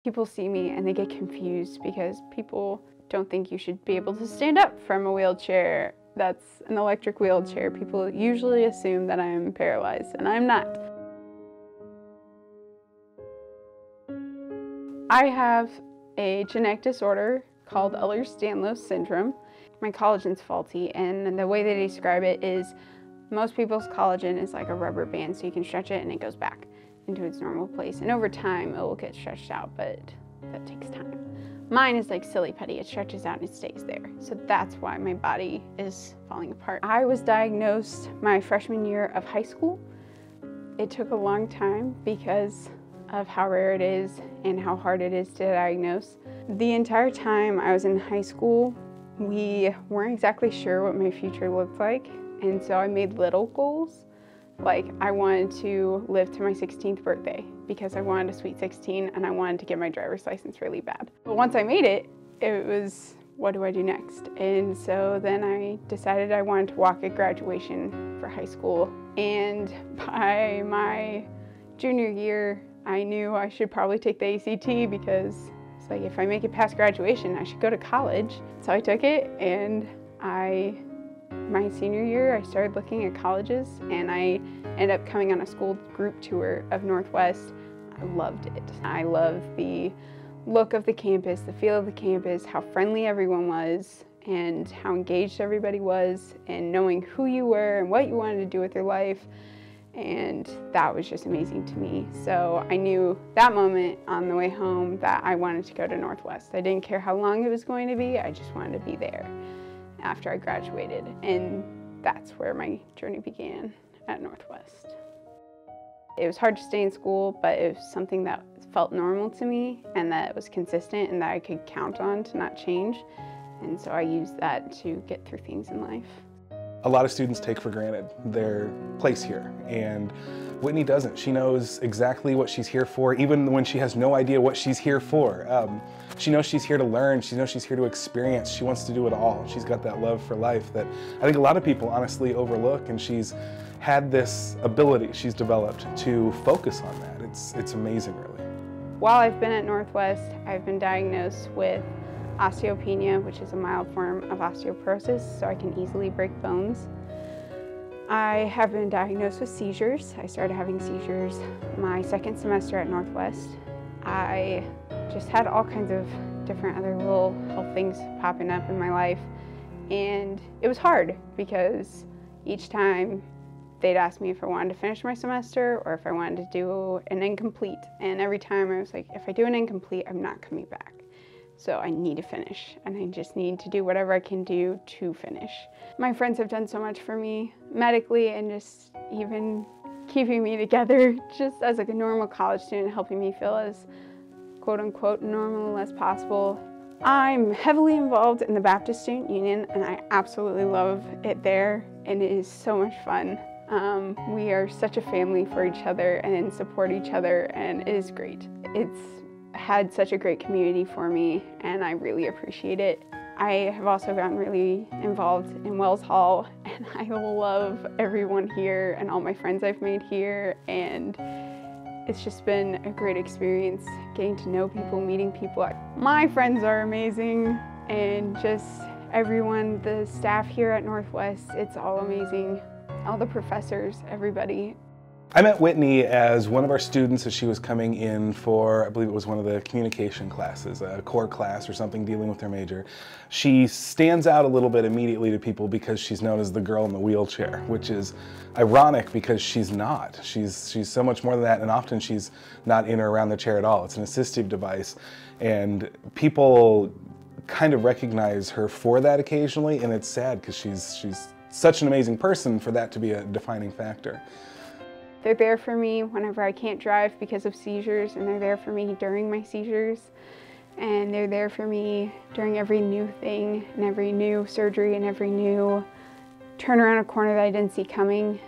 People see me and they get confused because people don't think you should be able to stand up from a wheelchair that's an electric wheelchair. People usually assume that I'm paralyzed, and I'm not. I have a genetic disorder called Ehlers-Danlos syndrome. My collagen's faulty, and the way they describe it is most people's collagen is like a rubber band, so you can stretch it and it goes back into its normal place. And over time, it will get stretched out, but that takes time. Mine is like silly putty. It stretches out and it stays there. So that's why my body is falling apart. I was diagnosed my freshman year of high school. It took a long time because of how rare it is and how hard it is to diagnose. The entire time I was in high school, we weren't exactly sure what my future looked like. And so I made little goals. Like, I wanted to live to my 16th birthday because I wanted a sweet 16 and I wanted to get my driver's license really bad. But once I made it, it was, what do I do next? And so then I decided I wanted to walk at graduation for high school. And by my junior year, I knew I should probably take the ACT because it's like, if I make it past graduation, I should go to college. So I took it, and my senior year, I started looking at colleges, and I ended up coming on a school group tour of Northwest. I loved it. I loved the look of the campus, the feel of the campus, how friendly everyone was, and how engaged everybody was, and knowing who you were and what you wanted to do with your life. And that was just amazing to me. So I knew that moment on the way home that I wanted to go to Northwest. I didn't care how long it was going to be, I just wanted to be there after I graduated. And that's where my journey began, at Northwest. It was hard to stay in school, but it was something that felt normal to me and that was consistent and that I could count on to not change. And so I used that to get through things in life. A lot of students take for granted their place here, and Whitney doesn't. She knows exactly what she's here for, even when she has no idea what she's here for. She knows she's here to learn, she knows she's here to experience, she wants to do it all. She's got that love for life that I think a lot of people honestly overlook, and she's had this ability she's developed to focus on that. It's amazing, really. While I've been at Northwest, I've been diagnosed with osteopenia, which is a mild form of osteoporosis, so I can easily break bones. I have been diagnosed with seizures. I started having seizures my second semester at Northwest. I just had all kinds of different other little health things popping up in my life, and it was hard because each time they'd ask me if I wanted to finish my semester or if I wanted to do an incomplete, and every time I was like, if I do an incomplete, I'm not coming back. So I need to finish, and I just need to do whatever I can do to finish. My friends have done so much for me medically, and just even keeping me together just as like a normal college student, helping me feel as quote unquote normal as possible. I'm heavily involved in the Baptist Student Union, and I absolutely love it there, and it is so much fun. We are such a family for each other and support each other, and it is great. It's had such a great community for me, and I really appreciate it. I have also gotten really involved in Wells Hall, and I love everyone here and all my friends I've made here, and it's just been a great experience getting to know people, meeting people. My friends are amazing, and just everyone, the staff here at Northwest, it's all amazing. All the professors, everybody. I met Whitney as one of our students as she was coming in for, I believe it was one of the communication classes, a core class or something dealing with her major. She stands out a little bit immediately to people because she's known as the girl in the wheelchair, which is ironic because she's not. She's so much more than that, and often she's not in or around the chair at all. It's an assistive device, and people kind of recognize her for that occasionally, and it's sad because she's such an amazing person for that to be a defining factor. They're there for me whenever I can't drive because of seizures, and they're there for me during my seizures, and they're there for me during every new thing and every new surgery and every new turn around a corner that I didn't see coming.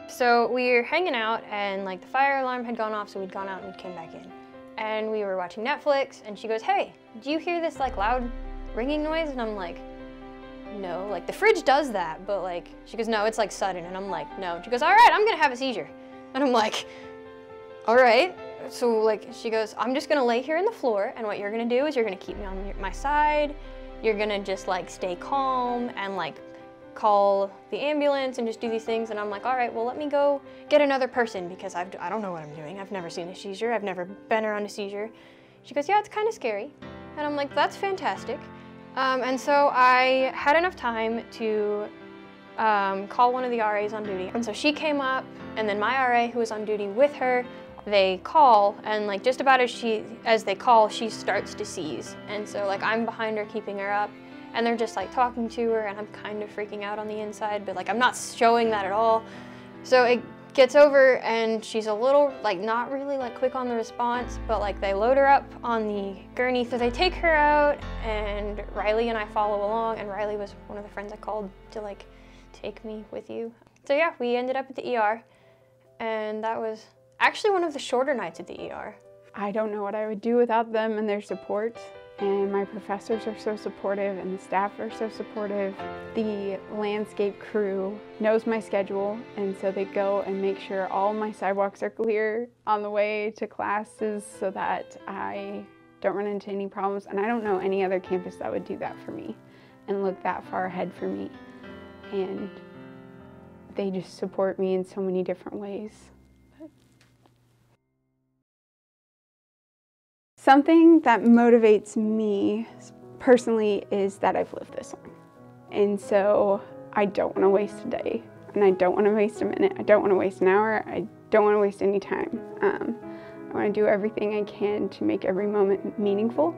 So we were hanging out, and like the fire alarm had gone off, so we'd gone out and we came back in. And we were watching Netflix, and she goes, "Hey, do you hear this like loud ringing noise?" And I'm like, "No, like the fridge does that," but like, she goes, "No, it's like sudden." And I'm like, "No." She goes, "All right, I'm gonna have a seizure." And I'm like, "All right, so like she goes, I'm just gonna lay here on the floor, and what you're gonna do is you're gonna keep me on my side. You're gonna just like stay calm and like call the ambulance and just do these things. And I'm like, all right, well, let me go get another person because I don't know what I'm doing. I've never seen a seizure. I've never been around a seizure. She goes, yeah, it's kind of scary. And I'm like, that's fantastic. And so I had enough time to call one of the RAs on duty. And so she came up, and then my RA who was on duty with her, they call, and like just about as they call, she starts to seize. And so like I'm behind her keeping her up, and they're just like talking to her, and I'm kind of freaking out on the inside, but like I'm not showing that at all. So it gets over, and she's a little like not really like quick on the response, but like they load her up on the gurney. So they take her out, and Riley and I follow along, and Riley was one of the friends I called to like take me with you. So yeah, we ended up at the ER, and that was actually one of the shorter nights at the ER. I don't know what I would do without them and their support. And my professors are so supportive, and the staff are so supportive. The landscape crew knows my schedule, and so they go and make sure all my sidewalks are clear on the way to classes so that I don't run into any problems. And I don't know any other campus that would do that for me and look that far ahead for me. And they just support me in so many different ways. Something that motivates me personally is that I've lived this long. And so I don't want to waste a day, and I don't want to waste a minute. I don't want to waste an hour. I don't want to waste any time. I want to do everything I can to make every moment meaningful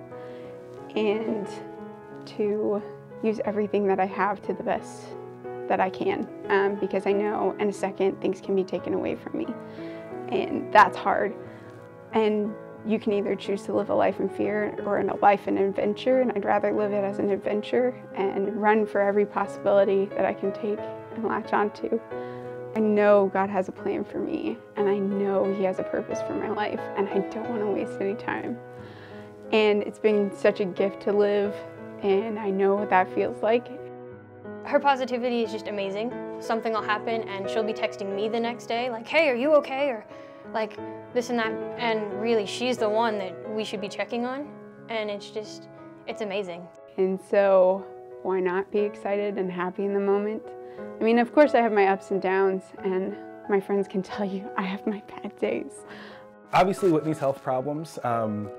and to use everything that I have to the best that I can, because I know in a second things can be taken away from me, and that's hard. And you can either choose to live a life in fear or in a life in adventure, and I'd rather live it as an adventure and run for every possibility that I can take and latch onto. I know God has a plan for me, and I know He has a purpose for my life, and I don't want to waste any time. And it's been such a gift to live, and I know what that feels like. Her positivity is just amazing. Something will happen, and she'll be texting me the next day, like, hey, are you okay? Or like this and that, and really she's the one that we should be checking on, and it's amazing. And so why not be excited and happy in the moment? I mean, of course I have my ups and downs, and my friends can tell you I have my bad days. Obviously, Whitnee's health problems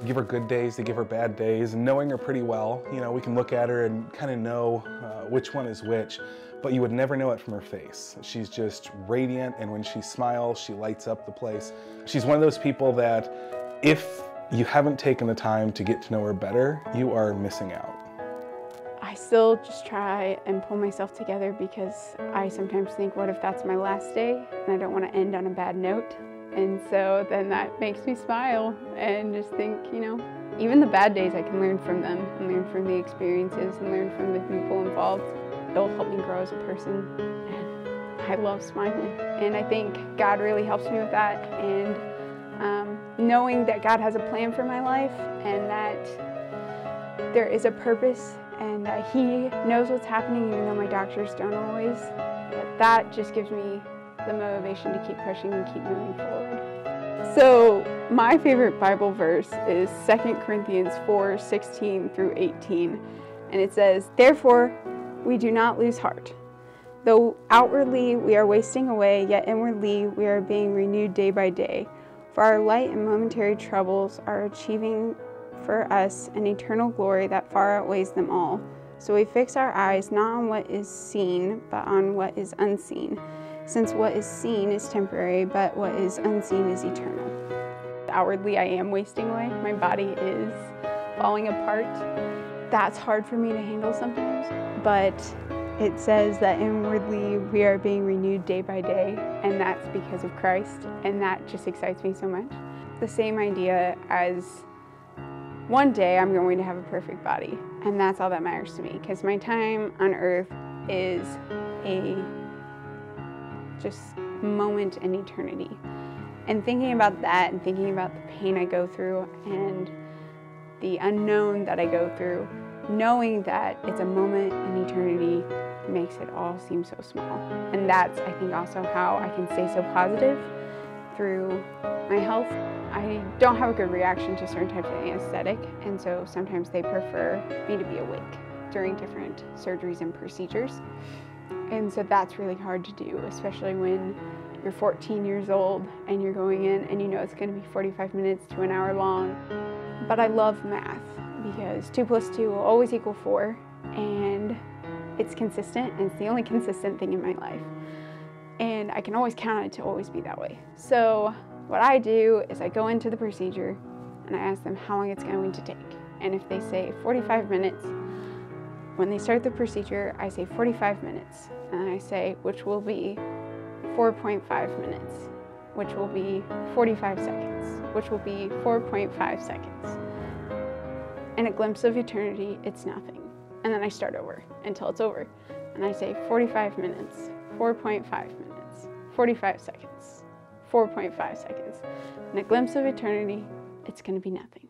give her good days, they give her bad days, and knowing her pretty well, you know, we can look at her and kind of know which one is which, but you would never know it from her face. She's just radiant, and when she smiles, she lights up the place. She's one of those people that if you haven't taken the time to get to know her better, you are missing out. I still just try and pull myself together, because I sometimes think, what if that's my last day? And I don't want to end on a bad note. And so then that makes me smile and just think, you know, even the bad days, I can learn from them and learn from the experiences and learn from the people involved. It'll help me grow as a person, and I love smiling. And I think God really helps me with that, and knowing that God has a plan for my life and that there is a purpose and that He knows what's happening, even though my doctors don't always. That just gives me the motivation to keep pushing and keep moving forward. So my favorite Bible verse is 2 Corinthians 4:16 through 18, and it says, "Therefore we do not lose heart. Though outwardly we are wasting away, yet inwardly we are being renewed day by day. For our light and momentary troubles are achieving for us an eternal glory that far outweighs them all. So we fix our eyes not on what is seen, but on what is unseen. Since what is seen is temporary, but what is unseen is eternal." Outwardly, I am wasting away. My body is falling apart. That's hard for me to handle sometimes, but it says that inwardly we are being renewed day by day, and that's because of Christ, and that just excites me so much. The same idea as one day I'm going to have a perfect body, and that's all that matters to me, because my time on earth is a just moment in eternity. And thinking about that and thinking about the pain I go through and the unknown that I go through, knowing that it's a moment in eternity makes it all seem so small. And that's, I think, also how I can stay so positive through my health. I don't have a good reaction to certain types of anesthetic, and so sometimes they prefer me to be awake during different surgeries and procedures. And so that's really hard to do, especially when you're 14 years old and you're going in and you know it's going to be 45 minutes to an hour long. But I love math because 2 + 2 will always equal 4, and it's consistent, and it's the only consistent thing in my life. And I can always count on it to always be that way. So what I do is I go into the procedure and I ask them how long it's going to take. And if they say 45 minutes, when they start the procedure, I say 45 minutes. And I say, which will be 4.5 minutes, which will be 45 seconds, which will be 4.5 seconds. In a glimpse of eternity, it's nothing. And then I start over until it's over. And I say 45 minutes, 4.5 minutes, 45 seconds, 4.5 seconds. In a glimpse of eternity, it's going to be nothing.